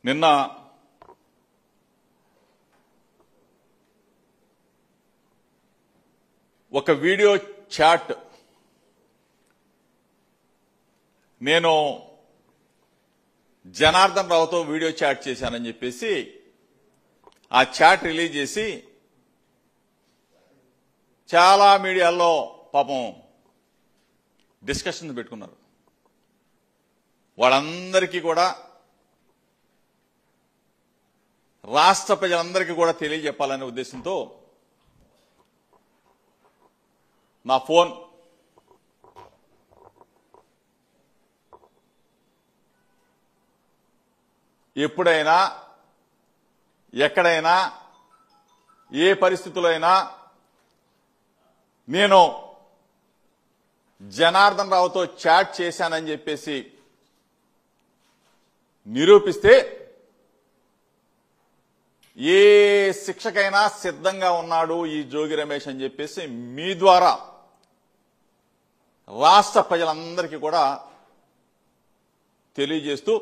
నిన్న ఒక video chat నేను జనార్దన్ రావుతో వీడియో చాట్ చేశానని చెప్పేసి ఆ చాట్ రిలీజ్ చేసి చాలా మీడియాల్లో పాపం డిస్కషన్స్ పెట్టుకున్నారు. వాళ్ళందరికీ కూడా రాష్ట్ర ప్రజలందరికీ కూడా తెలియజెప్పాలనే ఉద్దేశంతో నా ఫోన్ ఎప్పుడైనా ఎక్కడైనా ఏ పరిస్థితుల్లో అయినా నేను జనార్దన్ రావుతో చాట్ చేశానని చెప్పేసి నిరూపిస్తే ఏ శిక్షకైనా సిద్ధంగా ఉన్నాడు ఈ జోగి రమేష్ అని చెప్పేసి మీ ద్వారా రాష్ట్ర ప్రజలందరికీ కూడా తెలియజేస్తూ